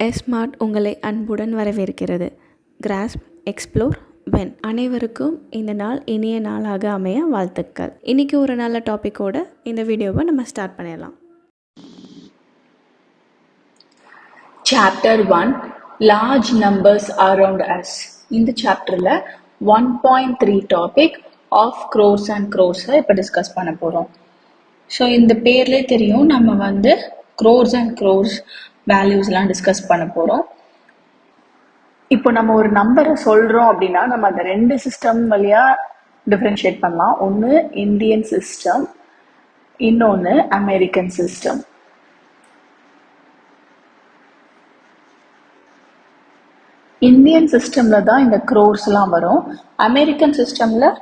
Smart உங்களை அன்புடன் வரவேற்கிறது. Grass, explore, when. அனைவருக்கும் இந்த நாள் இனிய நாளாக அமைய வாழ்த்துக்கள். இன்றைக்கி ஒரு நல்ல டாப்பிக்கோட இந்த வீடியோவை நம்ம ஸ்டார்ட் பண்ணிடலாம். Chapter 1 Large Numbers Around Us. இந்த சாப்டரில் 1.3 டாபிக் ஆஃப் க்ரோர்ஸ் அண்ட் க்ரோர்ஸை இப்போ டிஸ்கஸ் பண்ண போகிறோம். ஸோ இந்த பேர்லேயே தெரியும், நம்ம க்ரோர்ஸ் அண்ட் க்ரோர்ஸ் வேல்யூஸ்லாம் டிஸ்கஸ் பண்ண போகிறோம். இப்போ நம்ம ஒரு நம்பரை சொல்கிறோம் அப்படின்னா நம்ம அந்த ரெண்டு சிஸ்டம் வழியாக டிஃப்ரென்ஷியேட் பண்ணலாம். ஒன்று இந்தியன் சிஸ்டம், இன்னொன்று அமெரிக்கன் சிஸ்டம். இந்தியன் சிஸ்டமில் தான் இந்த க்ரோர்ஸ்லாம் வரும். அமெரிக்கன் சிஸ்டமில்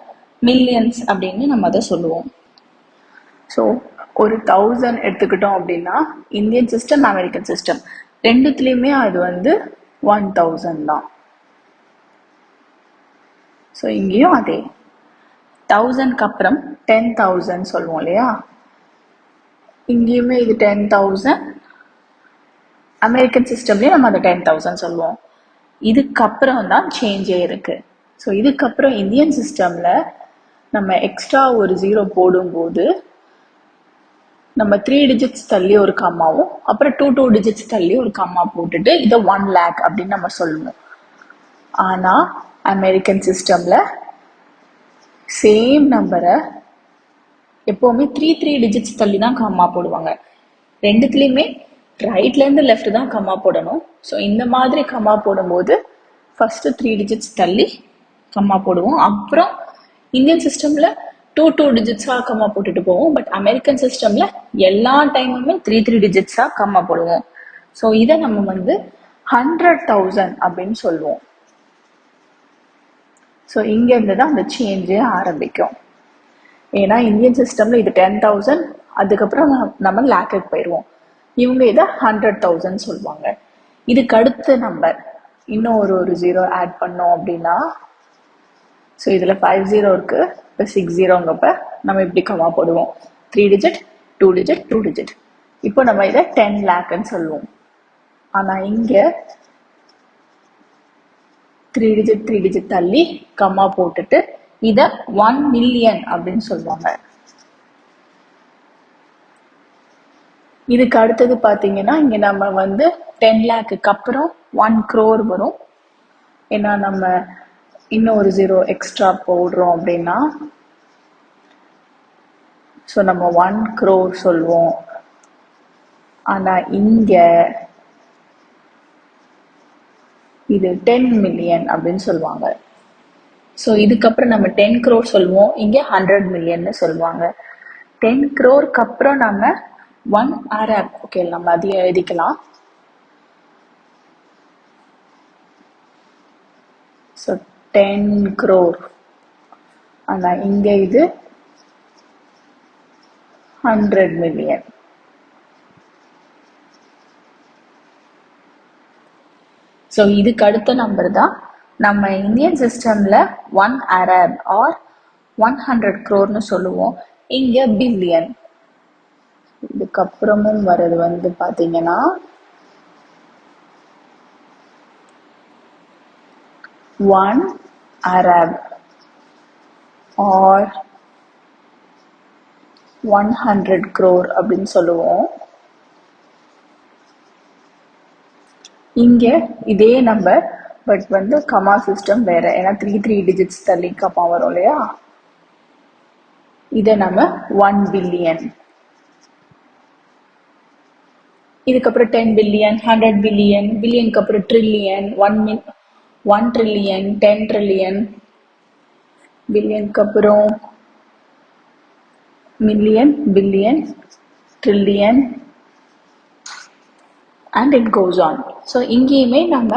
மில்லியன்ஸ் அப்படின்னு நம்ம அதை சொல்லுவோம். ஸோ ஒரு 1000 எடுத்துக்கிட்டோம் அப்படின்னா இந்தியன் சிஸ்டம், அமெரிக்கன் சிஸ்டம் ரெண்டுத்துலேயுமே அது 1000 தான். ஸோ இங்கேயும் அதே 1000க்கு அப்புறம் 10,000 சொல்லுவோம் இல்லையா, இங்கேயுமே இது 10,000. அமெரிக்கன் சிஸ்டம்லேயும் நம்ம அதை 10,000 சொல்லுவோம். இதுக்கப்புறம் தான் சேஞ்சே இருக்கு. ஸோ இதுக்கப்புறம் இந்தியன் சிஸ்டமில் நம்ம எக்ஸ்ட்ரா ஒரு 0 போடும்போது நம்ம 3 டிஜிட்ஸ் தள்ளி ஒரு கம்மாவும் அப்புறம் 2 டிஜிட்ஸ் தள்ளி ஒரு கம்மா போட்டுட்டு இதை 1 lakh அப்படின்னு நம்ம சொல்லணும். ஆனால் அமெரிக்கன் சிஸ்டமில் சேம் நம்பரை எப்போவுமே 3 டிஜிட்ஸ் தள்ளி தான் கம்மா போடுவாங்க. ரெண்டுத்துலேயுமே ரைட்லேருந்து லெஃப்ட் தான் கம்மா போடணும். ஸோ இந்த மாதிரி கம்மா போடும்போது ஃபஸ்ட்டு 3 டிஜிட்ஸ் தள்ளி கம்மா போடுவோம். அப்புறம் இந்தியன் சிஸ்டமில் 2 டிஜிட்ஸாக கம்மா போட்டுட்டு போவோம். பட் அமெரிக்கன் சிஸ்டமில் எல்லா டைமுமே 3 டிஜிட்ஸாக கம்மா போடுவோம். ஸோ இதை நம்ம 100,000 அப்படின்னு சொல்லுவோம். ஸோ இங்கேருந்து தான் அந்த சேஞ்சே ஆரம்பிக்கும். ஏன்னா இந்தியன் சிஸ்டமில் இது 10,000, அதுக்கப்புறம் நம்ம லேக்குக்கு போயிடுவோம். இவங்க இதை 100,000 சொல்லுவாங்க. இதுக்கு அடுத்த நம்பர் இன்னும் ஒரு 0 ஆட் பண்ணோம் அப்படின்னா, ஸோ இதில் 50 இருக்கு, இப்போ 60ங்கப்ப நம்ம இப்படி கம்மா போடுவோம். 3 டிஜிட், 2 டிஜிட், 2 டிஜிட். இப்போ நம்ம இதை 10 lakhன்னு சொல்லுவோம். ஆனால் இங்கே 3 டிஜிட் தள்ளி கம்மா போட்டுட்டு இதை 1 million அப்படின்னு சொல்லுவாங்க. இதுக்கு அடுத்தது பார்த்தீங்கன்னா இங்கே நம்ம 10 lakhக்கு அப்புறம் 1 crore வரும். ஏன்னா நம்ம இன்னும் ஒரு 0 எக்ஸ்ட்ரா போடுறோம் அப்படின்னா, ஸோ நம்ம 1 crore சொல்லுவோம். ஆனால் இங்கே இது 10 million அப்படின்னு சொல்லுவாங்க. ஸோ இதுக்கப்புறம் நம்ம 10 crore சொல்லுவோம், இங்கே 100 million சொல்லுவாங்க. 10 crore அப்புறம் நம்ம 1 arab, ஓகே நம்ம அதையும் எழுதிக்கலாம். So 10 crore. ஆனால் இங்கே இது 100 million. ஸோ இதுக்கு அடுத்த நம்பர் தான் நம்ம இந்தியன் சிஸ்டமில் 1 arab ஆர் 100 crore சொல்லுவோம். இங்கே பில்லியன். இதுக்கப்புறமும் வர்றது பார்த்தீங்கன்னா 1 arab or 100 crore அப்படின்னு சொல்லுவோம். இங்கே இதே நம்பர், பட் கமா சிஸ்டம் வேற. ஏன்னா 3 டிஜிட்ஸ் தள்ளி கமா வரும் இல்லையா, இதை நம்ம 1 billion. இதுக்கப்புறம் 10 billion, 100 billion, பில்லியனுக்கு அப்புறம் ட்ரில்லியன், 1 trillion, 10 trillion, பில்லியனுக்கு அப்புறம் million, billion, trillion and it goes on. So இங்கேயுமே நம்ம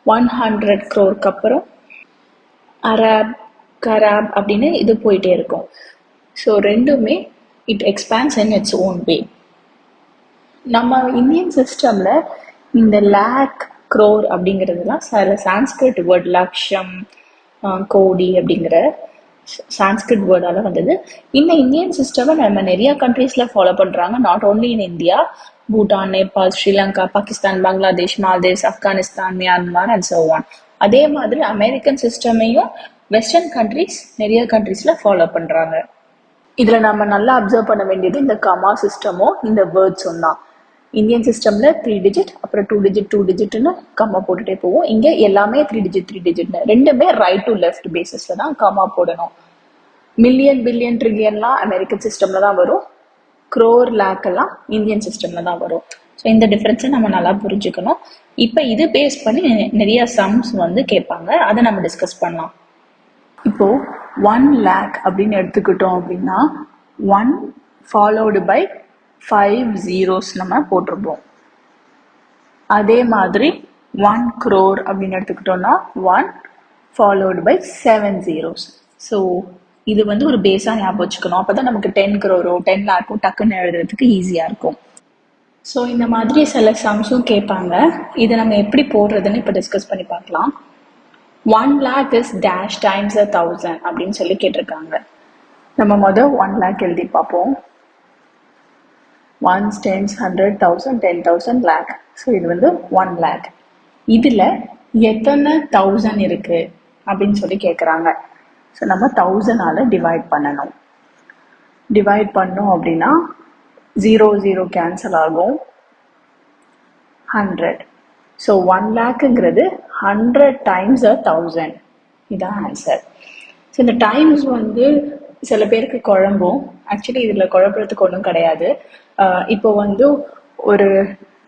100 crore அப்புறம் அரப், கராப் அப்படின்னு இது போயிட்டே இருக்கும். ஸோ ரெண்டுமே it expands in its own way. நம்ம இந்தியன் சிஸ்டமில் இந்த லேக், crore அப்படிங்கிறதுலாம் சில சான்ஸ்கிரிட் வேர்ட், லக்ஷம், கோடி அப்படிங்கிற சான்ஸ்கிரிட் வேர்டால வந்தது. இந்த இந்தியன் சிஸ்டமை நம்ம நிறைய கண்ட்ரீஸில் ஃபாலோ பண்ணுறாங்க, not only in India. Bhutan, Nepal, Sri Lanka, Pakistan, Bangladesh, Maldives, Afghanistan, Myanmar and so on. அதே மாதிரி அமெரிக்கன் சிஸ்டமையும் வெஸ்டர்ன் கண்ட்ரிஸ் நிறைய கண்ட்ரீஸ்ல ஃபாலோ பண்றாங்க. இதுல நம்ம நல்லா அப்சர்வ் பண்ண வேண்டியது இந்த கமா சிஸ்டமும் இந்த வேர்ட்ஸும் தான். இந்தியன் சிஸ்டம்ல 3 டிஜிட், அப்புறம் 2 டிஜிட் 2 டிஜிட்னு கமா போட்டுட்டே போவோம். இங்க எல்லாமே 3 டிஜிட் 3 டிஜிட்னு, ரெண்டுமே ரைட் டு லெஃப்ட் பேசிஸ்ல தான் கமா போடணும். மில்லியன், பில்லியன், ட்ரில்லியன்லாம் அமெரிக்கன் சிஸ்டம்ல தான் வரும். க்ரோர், லேக் எல்லாம் இந்தியன் சிஸ்டம்ல தான் வரும். ஸோ இந்த டிஃப்ரென்ஸை நம்ம நல்லா புரிஞ்சுக்கணும். இப்போ இது பேஸ் பண்ணி நிறைய சம்ஸ் வந்து கேட்பாங்க, அதை நம்ம டிஸ்கஸ் பண்ணலாம். இப்போ 1 lakh அப்படின்னு எடுத்துக்கிட்டோம் அப்படின்னா 1 ஃபாலோடு பை 5 zeros நம்ம போட்டிருப்போம். அதே மாதிரி 1 crore அப்படின்னு எடுத்துக்கிட்டோம்னா 1 ஃபாலோடு பை 7 zeros. ஸோ இது வந்து ஒரு பேஸாக ஞாபகம் வச்சுக்கணும். அப்போ தான் நமக்கு 10 crore 10 lakh டக்குன்னு எழுதுறதுக்கு ஈஸியாக இருக்கும். ஸோ இந்த மாதிரி சில சம்ஸும் கேட்பாங்க. இதை நம்ம எப்படி போடுறதுன்னு இப்போ டிஸ்கஸ் பண்ணி பார்க்கலாம். 1 lakh is dash times 1000 அப்படின்னு சொல்லி கேட்டிருக்காங்க. நம்ம முதல் 1 lakh எழுதி பார்ப்போம். 1s, 10s, 100, 1000, 10,000, lakh. ஸோ இது வந்து 1 lakh. இதில் எத்தனை 1000 இருக்கு அப்படின்னு சொல்லி கேட்குறாங்க. ஸோ நம்ம 1000ஆல் டிவைட் பண்ணணும். டிவைட் பண்ணோம் அப்படின்னா 0 கேன்சல் ஆகும். 100. So 1 lakhங்கிறது 100 times 1000. இதான் ஆன்சர். ஸோ இந்த டைம்ஸ் வந்து சில பேருக்கு குழம்பும். ஆக்சுவலி இதில் குழப்பறதுக்கு ஒன்றும் கிடையாது. இப்போ வந்து ஒரு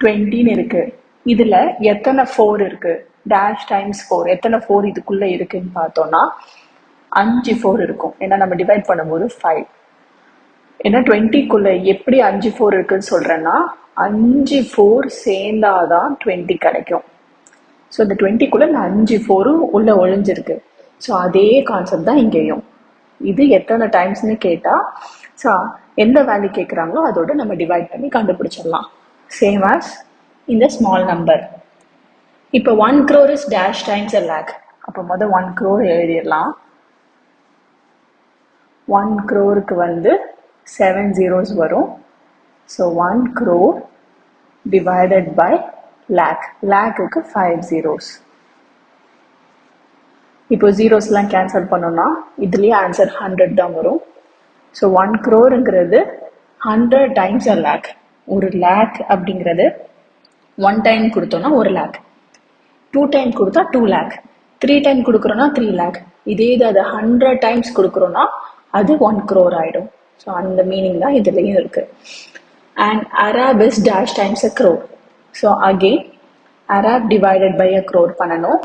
20 இருக்கு. இதில் எத்தனை 4 இருக்கு? Dash times 4. எத்தனை 4 இதுக்குள்ளே இருக்குன்னு பார்த்தோம்னா 5 4 இருக்கும். ஏன்னா நம்ம டிவைட் பண்ணும்போது 5. ஏன்னா 20க்குள்ள எப்படி 5 4 இருக்குன்னு சொல்றேன்னா 5 4 சேர்ந்தாதான் 20 கிடைக்கும். ஸோ இந்த 20க்குள்ள இந்த 5 4 உள்ள ஒழிஞ்சிருக்கு. ஸோ அதே கான்செப்ட் தான் இங்கேயும். இது எத்தனை டைம்ஸ்னு கேட்டா ஸோ எந்த வேல்யூ கேட்குறாங்களோ அதோட நம்ம டிவைட் பண்ணி கண்டுபிடிச்சிடலாம். சேம் ஆஸ் இந்த ஸ்மால் நம்பர். இப்போ 1 crore is dash times a lakh. அப்போ முதல் 1 crore எழுதிடலாம். 1 crore வந்து 7 zeros வரும். So 1 crore divided by lakh. லேக்குக்கு 5 zeros. இப்போ ஜீரோஸ்லாம் கேன்சல் பண்ணோம்னா இதுலேயே ஆன்சர் 100 தான் வரும். So 1 crore-ங்கிறது 100 times a lakh. ஒரு லேக் அப்படிங்கிறது 1 time கொடுத்தோம்னா 1 lakh, 2 time கொடுத்தா 2 lakh, 3 time கொடுக்குறோன்னா 3 lakh. இதே இது அதை 100 times கொடுக்குறோன்னா அது 1 crore ஆயிடும். ஸோ அந்த மீனிங் தான் இதுலேயும் இருக்கு. And arab is dash times a crore. So again arab divided by a crore பண்ணணும்.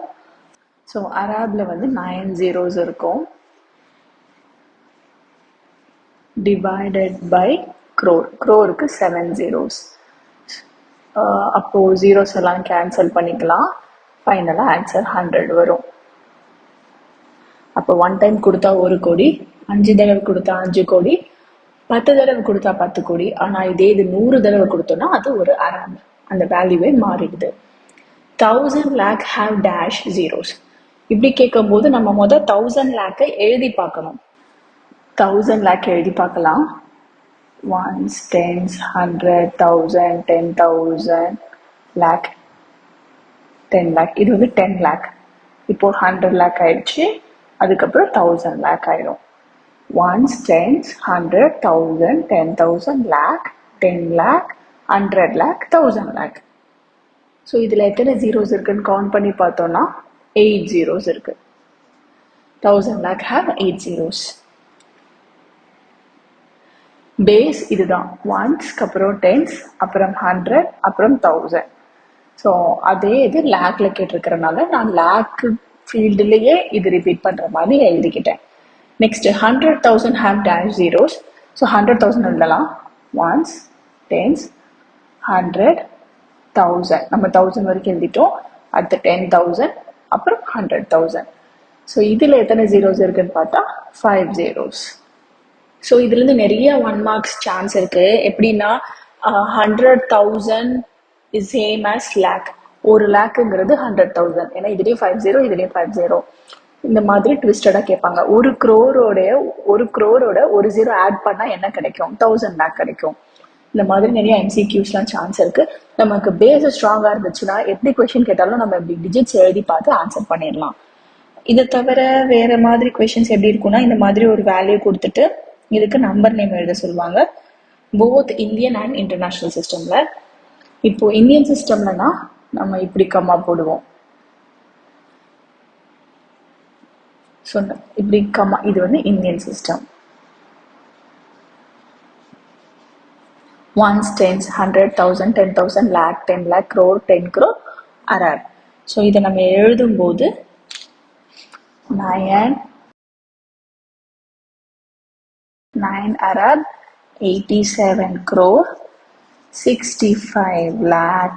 ஸோ அரபில் வந்து 9 zeros இருக்கும். Divided by crore. crore-க்கு 7 zeros. அப்போ ஜீரோஸ் எல்லாம் கேன்சல் பண்ணிக்கலாம். ஃபைனலாக ஆன்சர் 100 வரும். அப்போ 1 time கொடுத்தா 1 கோடி, 5 தடவை கொடுத்தா 5 கோடி, 10 தடவை கொடுத்தா 10 கோடி. ஆனால் இதே இது 100 தடவை கொடுத்தோம்னா அது ஒரு அரப். அந்த வேல்யூவே மாறிடுது. 1000 lakh have dash zeros. இப்படி கேட்கும்போது நம்ம முதல் 1000 lakh எழுதி பார்க்கணும். 1000 lakh எழுதி பார்க்கலாம். 1s, 10s, 100, 1000, 10,000, lakh, 10 lakh. இது வந்து 10 lakh. இப்போ 100 lakh ஆயிடுச்சு. அதுக்கப்புறம் 1000 lakh ஆயிடும். 1s, 10s, 100, 1000, 10,000, lakh, 10 lakh, 100 lakh, 1000 lakh. So இதில் எத்தனை ஜீரோஸ் இருக்குன்னு கவுண்ட் பண்ணி பார்த்தோம்னா 8 zeros இருக்கு. 1000 lakh have 8 zeros. பேஸ் இதுதான். 1s, அப்புறம் 10s, அப்புறம் 100, அப்புறம் 1000. ஸோ அதே இது லேக்ல கேட்டிருக்கிறனால நான் லேக் ஃபீல்டுலேயே இது ரிப்பீட் பண்ணுற மாதிரி எழுதிக்கிட்டேன். Next 100,000 have dash zeros. So 100,000 எழுதலாம். 1s, 10s, 100, 1000. நம்ம 1000 வரைக்கும் எழுதிட்டோம். அடுத்து 10,000, அப்புறம் 100,000. ஸோ இதில் எத்தனை ஜீரோஸ் இருக்குன்னு பார்த்தா 5 zeros. ஸோ இதுலேருந்து நிறைய 1 marks சான்ஸ் இருக்கு. எப்படின்னா 100,000 இஸ் சேம் ஆஸ் லேக். ஒரு லேக்குங்கிறது 100,000. ஏன்னா இதுலேயே 5 0, இதுலேயே 5 0. இந்த மாதிரி ட்விஸ்டடாக கேட்பாங்க. ஒரு crore-ஓட ஒரு ஜீரோ ஆட் பண்ணால் என்ன கிடைக்கும்? 1000 lakh கிடைக்கும். இந்த மாதிரி நிறைய எம்சிக்யூஸ்லாம் சான்ஸ் இருக்கு. நமக்கு பேஸ் ஸ்ட்ராங்காக இருந்துச்சுன்னா எப்படி கொஷின் கேட்டாலும் நம்ம இப்படி டிஜிட்ஸ் எழுதி பார்த்து ஆன்சர் பண்ணிடலாம். இதை தவிர வேற மாதிரி கொஷின்ஸ் எப்படி இருக்கும்னா, இந்த மாதிரி ஒரு வேல்யூ கொடுத்துட்டு இதுக்கு நம்பர் நேம் எழுத சொல்லுவாங்க, போத் இந்தியன் அண்ட் இன்டர்நேஷ்னல் சிஸ்டம்ல. இப்போ இந்தியன் சிஸ்டம்லனா நம்ம இப்படி கம்மா போடுவோம். சொன்ன இப்படி கம்மா, இது வந்து Indian system. Ones, tens, 100, 1000, 10,000, lakh, 10 lakh, crore, 10 crore, arab. So இதை நம்ம எழுதும்போது 9 arab, 87 crore, 65 lakh,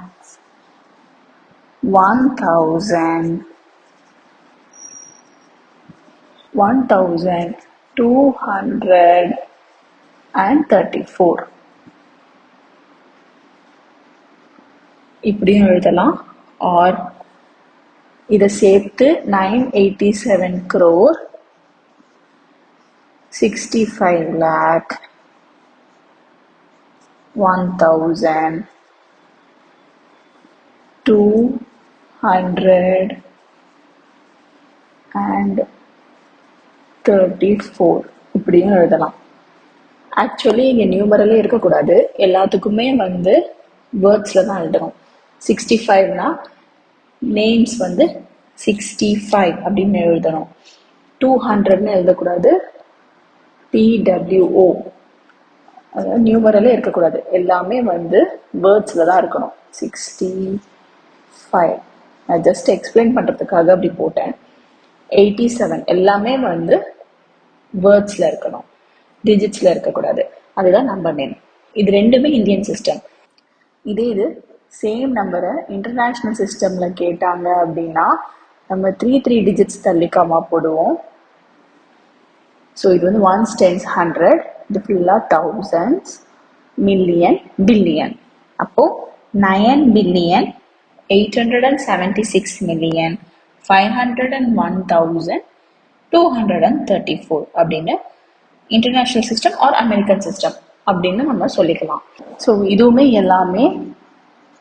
1,234 இப்படியும் எழுதலாம். ஆர் இதை சேர்த்து 987 crore, 65 lakh, 1,234 இப்படியும் எழுதலாம். ஆக்சுவலி இங்கே நியூமரலே இருக்கக்கூடாது, எல்லாத்துக்குமே வந்து வேர்ட்ஸில் தான் எழுதணும். 65னா நேம்ஸ் வந்து 65 அப்படின்னு எழுதணும். 200ன்னு எழுதக்கூடாது, TWO. அதாவது நியூமரலே இருக்கக்கூடாது, எல்லாமே வந்து வேர்ட்ஸில் தான் இருக்கணும். 65 நான் ஜஸ்ட் எக்ஸ்பிளைன் பண்ணுறதுக்காக அப்படி போட்டேன். 87 எல்லாமே வந்து வேர்ட்ஸில் இருக்கணும், டிஜிட்ஸில் இருக்கக்கூடாது. அதுதான் நம்பர் நேம். இது ரெண்டுமே இந்தியன் சிஸ்டம். இது சேம் நம்பரை இன்டர்நேஷ்னல் சிஸ்டமில் கேட்டாங்க அப்படின்னா நம்ம 3 டிஜிட்ஸ் தள்ளி கம்மா போடுவோம். ஸோ இது வந்து ஒன்ஸ், டென்ஸ், 100, இது ஃபுல்லாக தௌசண்ட்ஸ், மில்லியன், பில்லியன். அப்போது 9,876,501,234 அப்படின்னு international system or American system அப்படின்னு நம்ம சொல்லிக்கலாம். ஸோ இதுவுமே எல்லாமே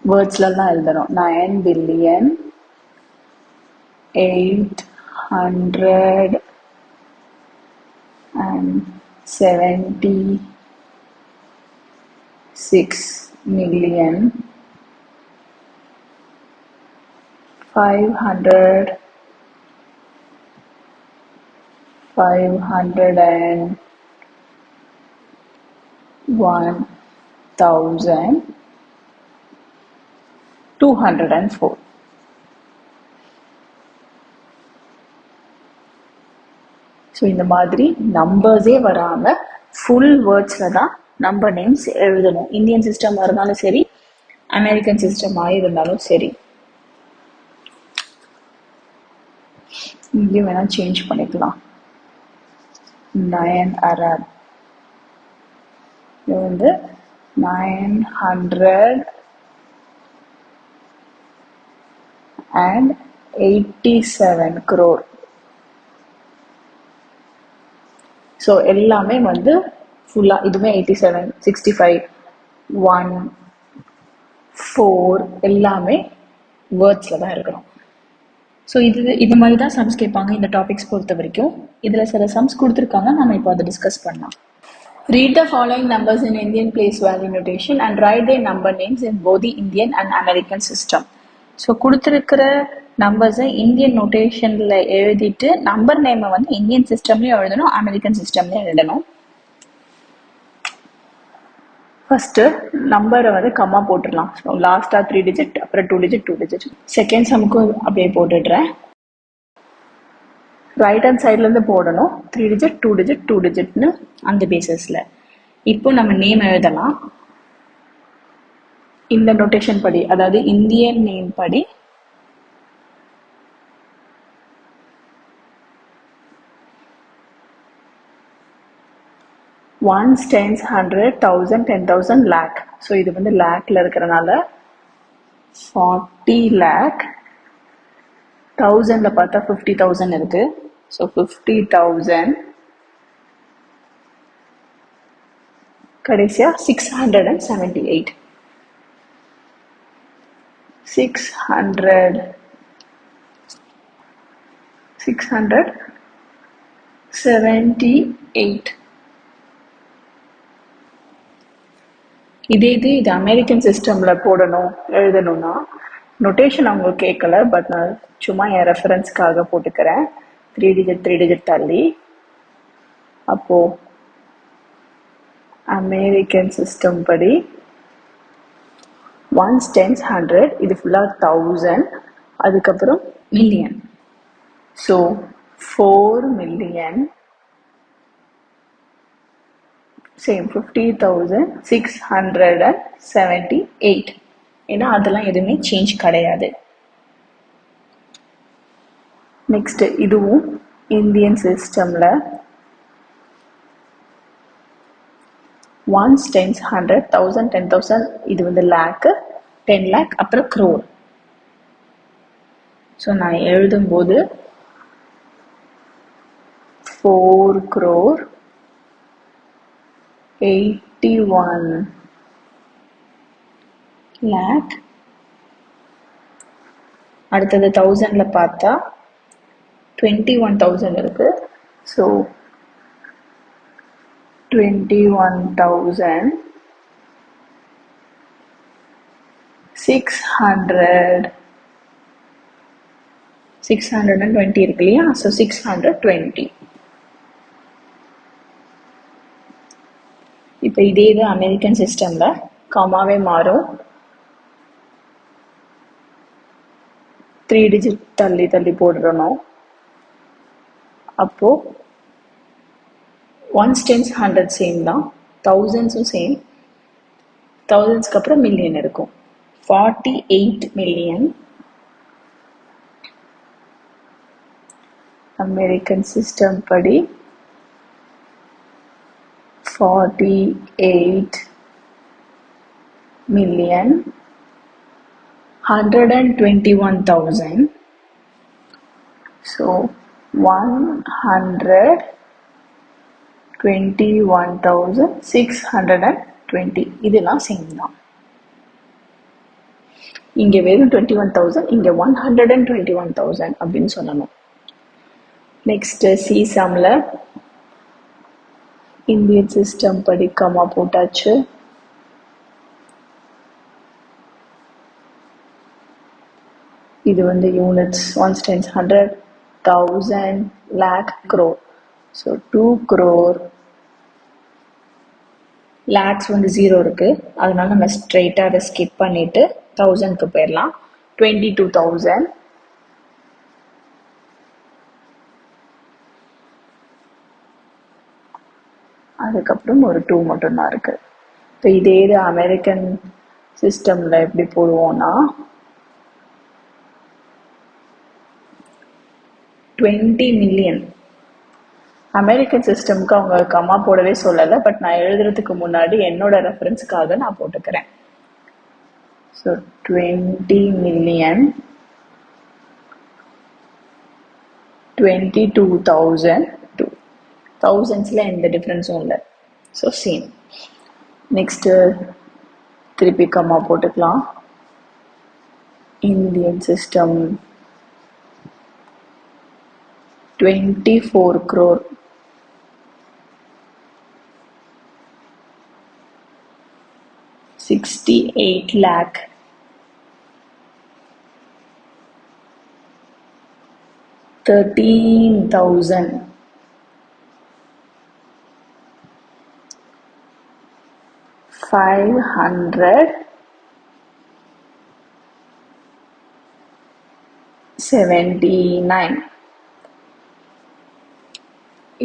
வேர்ட்ஸில் தான் எழுதணும். 9,876,501,204. ஸோ இந்த மாதிரி நம்பர்ஸே வராமல் ஃபுல் வேர்ட்ஸில் தான் நம்பர் நேம்ஸ் எழுதணும். இந்தியன் சிஸ்டமாக இருந்தாலும் சரி, அமெரிக்கன் சிஸ்டமாக இருந்தாலும் சரி. இங்கேயும் வேணால் சேஞ்ச் பண்ணிக்கலாம். 9 அரப், இது வந்து 987 crore. ஸோ எல்லாமே வந்து ஃபுல்லாக இதுவுமே 87, 65, 1, 4 எல்லாமே வேர்ட்ஸில் தான் இருக்கணும். ஸோ இது மாதிரி தான் சம்ஸ் கேட்பாங்க இந்த டாபிக்ஸ் பொறுத்த வரைக்கும். இதில் சில சம்ஸ் கொடுத்துருக்காங்க, நம்ம இப்போ அதை டிஸ்கஸ் பண்ணலாம். Read the following numbers in Indian place value notation and write their number names in both the Indian and American system. So கொடுத்துருக்கிற நம்பர்ஸை இந்தியன் நோட்டேஷனில் எழுதிட்டு நம்பர் நேமை வந்து இந்தியன் சிஸ்டம்லேயும் எழுதணும், அமெரிக்கன் சிஸ்டம்லேயும் எழுதணும். ஃபஸ்ட்டு நம்பரை வந்து கம்மா போட்டுடலாம். ஸோ லாஸ்ட்டாக 3 digit, அப்புறம் 2 digit, 2 digit. செகண்ட் சமுக்கும் அப்படியே போட்டுடுறேன். ரைட் ஹேண்ட் சைட்லேருந்து போடணும். 3 digit, 2 digit, 2 digitனு அந்த பேசிஸில். இப்போ நம்ம நேம் எழுதலாம் இந்த நோட்டேஷன் படி, அதாவது இந்தியன் நேம் படி. Ones, tens, 100, 1000, 10,000, lakh. ஸோ இது வந்து லேக்கில் இருக்கிறனால 40 lakh. 1000ல் பார்த்தா 50,000 இருக்கு. ஸோ 50,000 கடைசியா 678. 678. இது அமெரிக்கன் சிஸ்டம்ல போடணும் எழுதணும்னா நொட்டேஷன் அவங்க கேட்கல, பட் நான் சும்மா என் ரெஃபரன்ஸ்க்காக போட்டுக்கிறேன். 3 டிஜிட் தள்ளி. அப்போ அமெரிக்கன் சிஸ்டம் படி 1s, 10s, 100, இது ஃபுல்லா 1000, அதுக்கப்புறம் மில்லியன். So 4,000,000 same 50,678. ஏன்னா அதெல்லாம் எதுவுமே சேஞ்ச் கிடையாது. நெக்ஸ்ட் இதுவும் இந்தியன் சிஸ்டம்ல 1s, 10s, 100, 1000, 10,000, இது வந்து லேக், 10 lakh, அப்புறம் crore. ஸோ நான் எழுதும்போது 4,81,00,000. அடுத்தது 1000ல பார்த்தா 21,000 இருக்கு. ஸோ 21,620 இருக்கு இல்லையா? ஸோ 620. இப்போ இதே இது அமெரிக்கன் சிஸ்டம்ல காமாவே மாறும். 3 டிஜிட் தள்ளி போடுறணும். அப்போ 1s, 10s, 100 சேம் தான், 1000s சேம். 1000s அப்புறம் மில்லியன் இருக்கும். 48 million. அமெரிக்கன் சிஸ்டம் படி 48 million 121,000. So 121,620. இதெல்லாம் சேம் தான். இங்க வெறும் 21,000, இங்க 121,000 அப்படின்னு சொல்லணும். நெக்ஸ்ட் சிசம்ல இந்தியன் சிஸ்டம் படி கமா போட்டாச்சு. இது வந்து units 1s, 10s, 100, 1000, lakh, crore. So 2 crore. Lakhs வந்து 0 இருக்கு, அதனால நம்ம ஸ்ட்ரெயிட்டா அதை ஸ்கிப் பண்ணிட்டு 1000க்கு போயிடலாம். 22,000. அதுக்கப்புறம் ஒரு 2 மட்டும்தான் இருக்கு. இப்போ இதே இது அமெரிக்கன் சிஸ்டம்ல எப்படி போடுவோம்னா 20 மில்லியன். அமெரிக்கன் சிஸ்டம்க்கு அவங்க கமா போடவே சொல்லலை, பட் நான் எழுதுறதுக்கு முன்னாடி என்னோட ரெஃபரன்ஸ்க்காக நான் போட்டுக்கிறேன். So 20 million 22,000. தௌசண்ட்ஸில் எந்த டிஃப்ரென்ஸும் இல்லை. So same. நெக்ஸ்ட்டு திருப்பி கம்மா போட்டுக்கலாம். Indian system 24 crore. $68 lakh. $13,000. $579.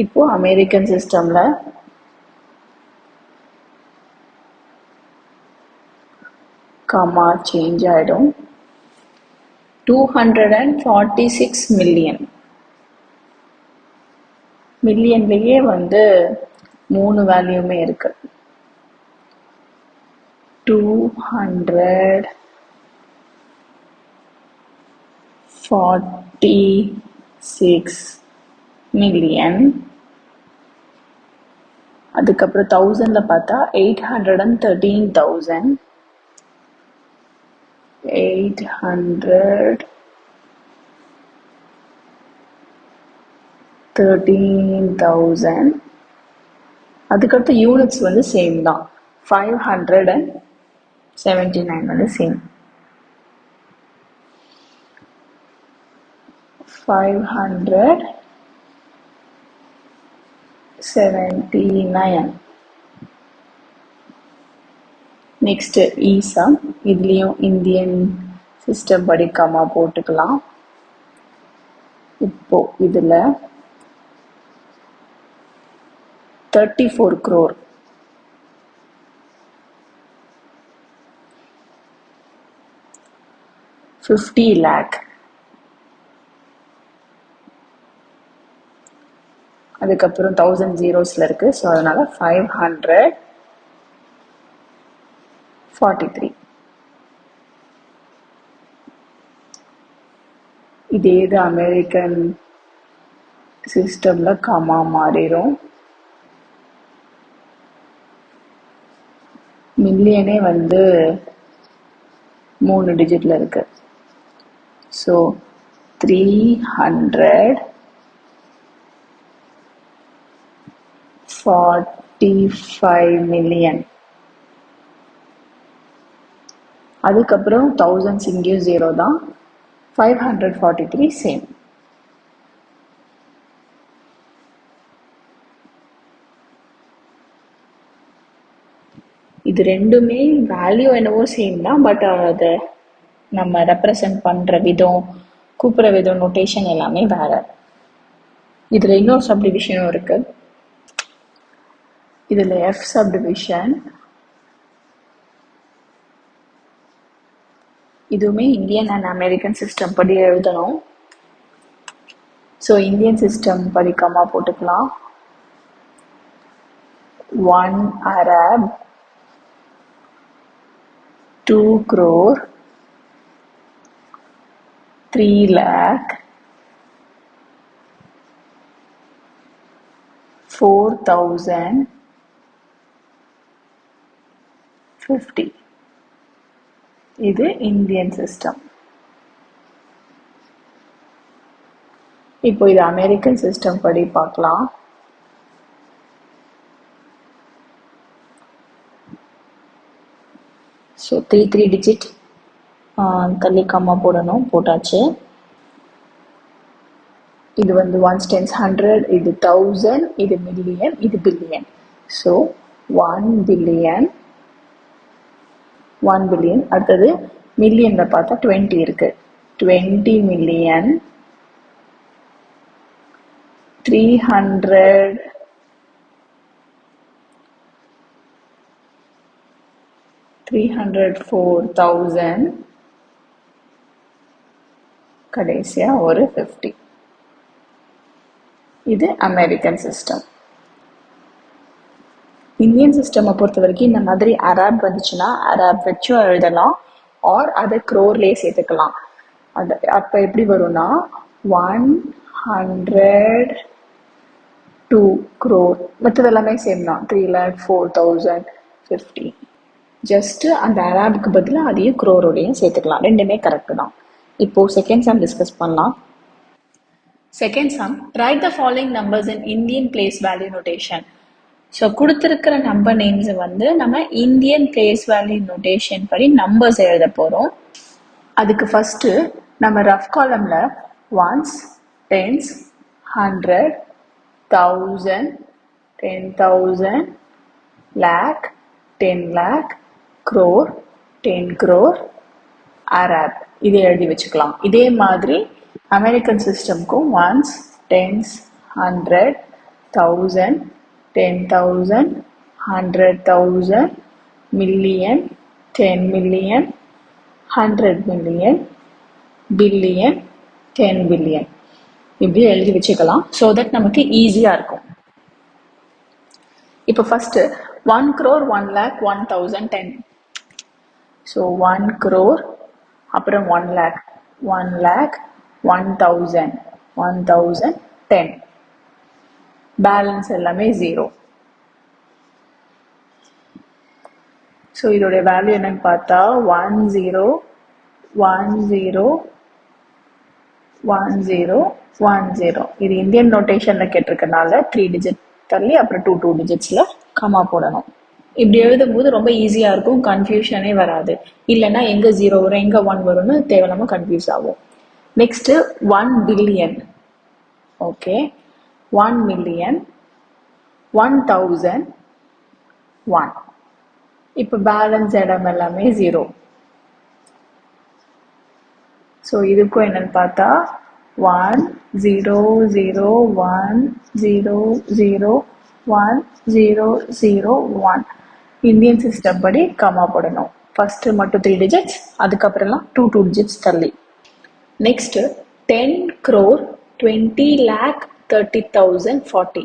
இப்போ அமெரிக்கன் சிஸ்டம்ல கமா சேஞ்ச் ஆயிடும். 246 மில்லியன். மில்லியன்லயே வந்து 3 வேல்யூமே இருக்கு. 246 million அதுக்கப்புறம் 1000ல பார்த்தா 813,000, 813,000. அதுக்கடுத்து யூனிட்ஸ் வந்து சேம் தான், 579 வந்து சேம். 579. நெக்ஸ்ட் ஈசம், இதுலேயும் இந்தியன் சிஸ்டம் படி கமா போட்டுக்கலாம். இப்போ இதில் 34 crore, $50 lakh, அதுக்கப்புறம் 1000 ஜீரோஸில் இருக்குது. ஸோ அதனால் 543. இதே இது அமெரிக்கன் சிஸ்டமில் கமா மாறிடும். மில்லியனே வந்து 3 டிஜிட்டில் இருக்குது. So 345 million. அதுக்கப்புறம் 1000 இங்கேயும் 0 தான், 543 சேம். இது ரெண்டுமே வேல்யூ என்னவோ சேம் தான், பட் அதை நம்ம ரெப்ரசன்ட் பண்ணுற விதம், கூப்பிட்ற விதம், நோட்டேஷன் எல்லாமே வேற. இதில் இன்னொரு சப்டிவிஷனும் இருக்கு. இதில் எஃப் சப்டிவிஷன், இதுவுமே இந்தியன் அண்ட் அமெரிக்கன் சிஸ்டம் படி எழுதணும். ஸோ இந்தியன் சிஸ்டம் படி கமா போட்டுக்கலாம். 1 Arab, 2 crore, 3 lakh, 4,050. இது இந்தியன் சிஸ்டம். இப்போ இது அமெரிக்கன் சிஸ்டம் படி பார்க்கலாம். ஸோ 3 டிஜிட் தள்ளி கம்மா போடணும், போட்டாச்சு. இது வந்து 1s, 10s, 100, இது 1000, இது மில்லியன், இது பில்லியன். So 1 billion, 1 billion. அடுத்தது மில்லியனில் பார்த்தா 20 இருக்கு. 20 மில்லியன், 304,000, கடைசியா ஒரு 50. இது அமெரிக்கன் சிஸ்டம். இந்தியன் சிஸ்டம் பொறுத்த வரைக்கும் இந்த மாதிரி அராப் வந்துச்சுன்னா அராப் வச்சும் எழுதலாம், ஆர் அதை க்ரோர்லேயே சேர்த்துக்கலாம். அது அப்போ எப்படி வரும்னா 102 crore, மற்றது எல்லாமே சேம் தான், 304,050. ஜஸ்ட் அந்த அராபுக்கு பதிலாக அதையும் க்ரோரோடையும் சேர்த்துக்கலாம், ரெண்டுமே கரெக்டு தான். இப்போ செகண்ட் சம் டிஸ்கஸ் பண்ணலாம். Second sum, right the following numbers in Indian place value notation. So கொடுத்துருக்கிற நம்பர் நேம்ஸ் வந்து நம்ம இந்தியன் பிளேஸ் வேல்யூ நோட்டேஷன் படி நம்பர்ஸ் எழுத போகிறோம். அதுக்கு ஃபஸ்ட்டு நம்ம rough காலமில் 1s, 10s, 100, 1000, 10,000, lakh, 10 lakh, crore, 10 crore, arab இதை எழுதி வச்சுக்கலாம். இதே மாதிரி அமெரிக்கன் சிஸ்டம்க்கும் 1s, 10s, 100, 1000, 10,000, 100,000, million, 10 million, 100 million, billion, 10 billion இப்படி எழுதி வச்சுக்கலாம். ஸோ தட் நமக்கு ஈஸியாக இருக்கும். இப்போ ஃபஸ்ட்டு 1 crore, 1 lakh, 1,000, 10. ஸோ 1 crore, அப்புறம் 1 lakh, 1 lakh, 1,000, 1,000, 10. பேலன்ஸ் எல்லாமே 0. ஸோ இதோடைய வேல்யூ என்னன்னு பார்த்தா 10101010. இது இந்தியன் நோட்டேஷன்ல கேட்டிருக்கனால 3 டிஜிட் தள்ளி அப்புறம் 2 டிஜிட்ஸ்ல கமா போடணும். இப்படி எழுதும்போது ரொம்ப ஈஸியா இருக்கும், கன்ஃபியூஷனே வராது. இல்லைன்னா எங்க 0 வரும் எங்க 1 வரும்னு தேவையில்லாம கன்ஃபியூஸ் ஆகும். Next 1 billion. Okay, 1 million, 1001. இப்போ பேலன்ஸ் இடம் எல்லாமே 0. ஸோ இதுக்கும் என்னன்னு பார்த்தா 1001001001. இந்தியன் சிஸ்டம் படி கமா போடணும். ஃபர்ஸ்ட் மட்டும் 3 டிஜிட்ஸ், அதுக்கப்புறம்லாம் 2 டிஜிட்ஸ் தள்ளி. Next 10 crore 20,30,040.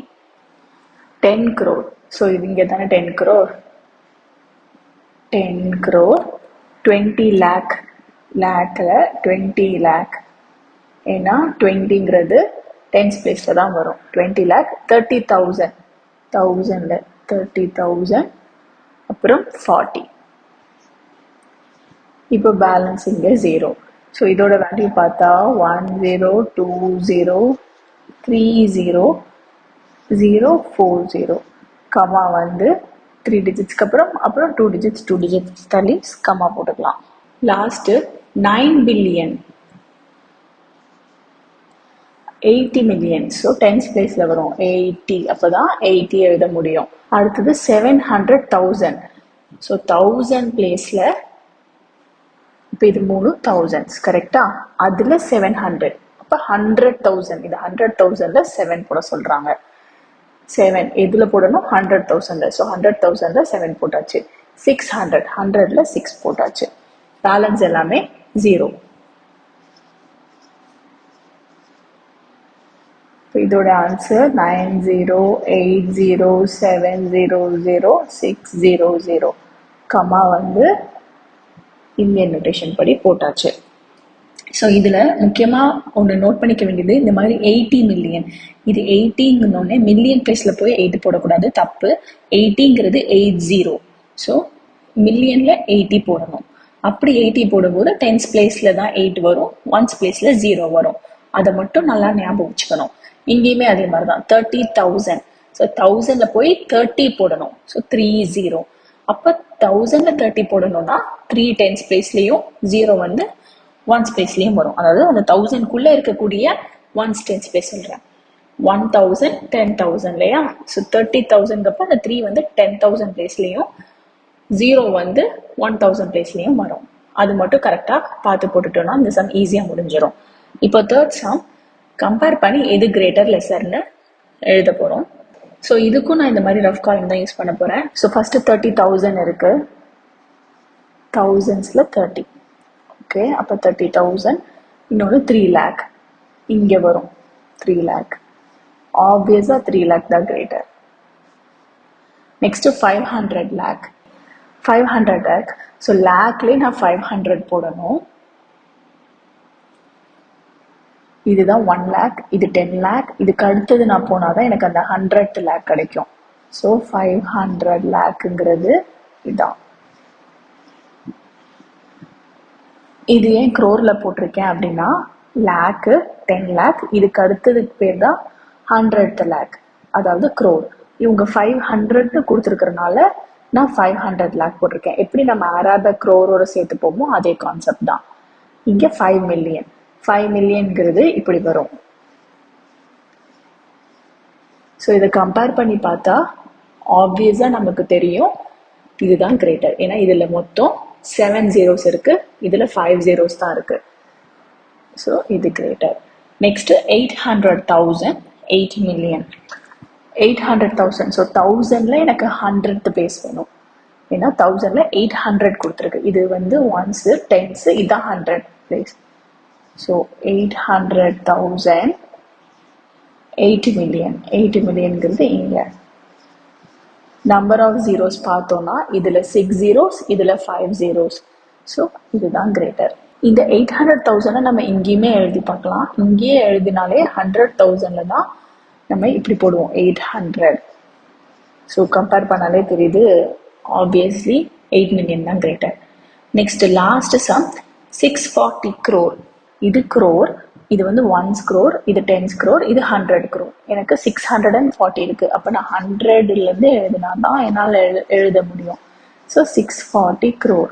10 crore. ஸோ இது இங்கே தானே 10 crore. 10 crore 20 lakh. லேக்கில் 20 lakh. ஏன்னா 20ங்கிறது 10s பிளேஸில் தான் வரும். 20 lakh 30,000. 1000ல் 30,000 அப்புறம் 40. இப்போ பேலன்ஸ் இங்கே 0. ஸோ இதோட வேல்யூ பார்த்தா 10203040. கமா வந்து 3 டிஜிட்ஸ்க்கு அப்புறம் 2 டிஜிட்ஸ் தள்ளி கமா போட்டுக்கலாம். Last 9 billion 80 million. So 10s பிளேஸில் வரும் 80. அப்போதான் 80 எழுத முடியும். அடுத்தது 700,000. ஸோ 1000 பிளேஸில் இப்போ இது 3 thousands கரெக்டா, அதில் 700. அப்போ 100,000. இது 100,000ல் 7 போட சொல்கிறாங்க. 7 எதில் போடணும்? 100,000ல். ஸோ 100,000ல் 7 போட்டாச்சு. 600 100ல் 6 போட்டாச்சு. பேலன்ஸ் எல்லாமே 0. இதோட ஆன்சர் 9080700600. கமா வந்து இந்தியன் நோட்டேஷன் படி போட்டாச்சு. ஸோ இதில் முக்கியமாக ஒன்று நோட் பண்ணிக்க வேண்டியது, இந்த மாதிரி 80 மில்லியன், இது 80ங்கன்னொடனே மில்லியன் பிளேஸில் போய் 8 போடக்கூடாது, தப்பு. 80ங்கிறது 80. ஸோ மில்லியனில் 80 போடணும். அப்படி 80 போடும்போது 10s பிளேஸில் தான் 8 வரும், 1s பிளேஸில் 0 வரும். அதை மட்டும் நல்லா ஞாபகம் வச்சுக்கணும். இங்கேயுமே அதே மாதிரி தான் 30,000. ஸோ 1000ல் போய் 30 போடணும். ஸோ 30. அப்போ 1000ல் 30 போடணும்னா 3 10s பிளேஸ்லேயும் 0 வந்து 1s பிளேஸ்லேயும் வரும். அதாவது அந்த 1000க்குள்ளே இருக்கக்கூடிய 1s 10s பிளேஸ் சொல்கிறேன். 1000 10,000 இல்லையா? ஸோ 30,000ங்கப்போ அந்த 3 வந்து 10,000 பிளேஸ்லேயும் 0 வந்து 1000 பிளேஸ்லேயும் வரும். அது மட்டும் கரெக்டாக பார்த்து போட்டுட்டோம்னா இந்த சம் ஈஸியாக முடிஞ்சிடும். இப்போ தேர்ட் சம் கம்பேர் பண்ணி எது கிரேட்டர் லெஸர்னு எழுத போகிறோம். ஸோ இதுக்கும் நான் இந்த மாதிரி ரஃப் காலம் தான் யூஸ் பண்ண போகிறேன். ஸோ ஃபஸ்ட்டு 30,000 இருக்குது, thousandsல 30. ஓகே, அப்போ 30,000. இன்னொன்று 3 lakh இங்கே வரும். 3 lakh ஆப்வியஸாக 3 lakh தான் greater. Next 500 lakh. 500 lakh. So லேக்லேயே நான் 500 போடணும். இதுதான் 1 lakh, இது 10 lakh. இதுக்கு அடுத்தது நான் போனால் தான் எனக்கு அந்த 100th lakh கிடைக்கும். ஸோ 500 lakhங்கிறது இதான். இது ஏன் க்ரோரில் போட்டிருக்கேன் அப்படின்னா, லேக்கு 10 lakh, இதுக்கு அடுத்ததுக்கு பேர் தான் 100th lakh, அதாவது க்ரோர். இவங்க 500 கொடுத்துருக்கறனால நான் 500 lakh போட்டிருக்கேன். எப்படி நம்ம ஆராத க்ரோரோட சேர்த்து போமோ அதே கான்செப்ட் தான். இங்கே 5 மில்லியன். 5 மில்லியன்கிறது இப்படி வரும். ஸோ இதை கம்பேர் பண்ணி பார்த்தா ஆப்வியஸாக நமக்கு தெரியும் இதுதான் கிரேட்டர். ஏன்னா இதில் மொத்தம் 7 zeros இருக்கு, இதில் 5 zeros தான் இருக்கு. ஸோ இது கிரேட்டர். Next 800,000 8 million. 800,000. ஸோ 1000ல் எனக்கு 100th பேஸ் வேணும். ஏன்னா 1000ல் 800 கொடுத்துருக்கு. இது வந்து 1s 10s, இதுதான் 100th பிளேஸ். So 800,000 8 million. 8 மில்லியன்கிறது இங்கே. நம்பர் ஆஃப் ஜீரோஸ் பார்த்தோன்னா இதில் 6 zeros, இதில் 5 zeros. ஸோ இதுதான் கிரேட்டர். இந்த 800,000 நம்ம இங்கேயுமே எழுதி பார்க்கலாம். இங்கேயே எழுதினாலே 100,000ல் தான் நம்ம இப்படி போடுவோம் 800. ஸோ கம்பேர் பண்ணாலே தெரியுது ஆப்வியஸ்லி 8 மில்லியன் தான் greater. Next last some 640 crore. இது crore, இது வந்து 1 crore, இது 10 crore, இது 100 crore. எனக்கு 640 இருக்கு. அப்போ நான் 100லேருந்து எழுதினா தான் என்னால் எழுத முடியும். So 640 crore.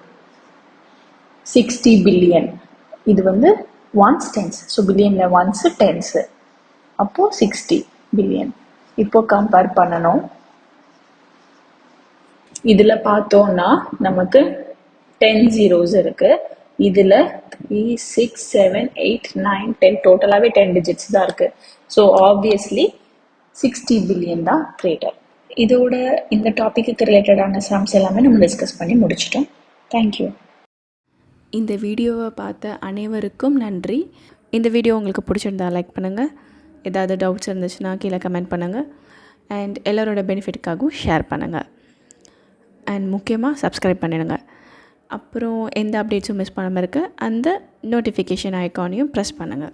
60 பில்லியன், இது வந்து ஒன்ஸ் டென்ஸ். ஸோ பில்லியனில் ஒன்ஸு டென்ஸு, அப்போது 60 பில்லியன். இப்போ கம்பேர் பண்ணணும். இதில் பார்த்தோன்னா நமக்கு 10 zeros இருக்கு. இதில் 3, 6, 7, 8, 9, 10 டோட்டலாகவே 10 digits தான் இருக்குது. ஸோ ஆப்வியஸ்லி 60 பில்லியன் தான் கிரேட்டர். இதோட இந்த டாப்பிக்கு ரிலேட்டடான சம்ஸ் எல்லாமே நம்ம டிஸ்கஸ் பண்ணி முடிச்சிட்டோம். தேங்க்யூ. இந்த வீடியோவை பார்த்த அனைவருக்கும் நன்றி. இந்த வீடியோ உங்களுக்கு பிடிச்சிருந்தா லைக் பண்ணுங்கள். ஏதாவது டவுட்ஸ் இருந்துச்சுன்னா கீழே கமெண்ட் பண்ணுங்கள். அண்ட் எல்லோரோட பெனிஃபிட்டுக்காகவும் ஷேர் பண்ணுங்கள். அண்ட் முக்கியமாக சப்ஸ்கிரைப் பண்ணிடுங்க. அப்புறம் எந்த அப்டேட்ஸும் மிஸ் பண்ணாமல் இருக்க அந்த நோட்டிஃபிகேஷன் ஐக்கானையும் ப்ரெஸ் பண்ணுங்கள்.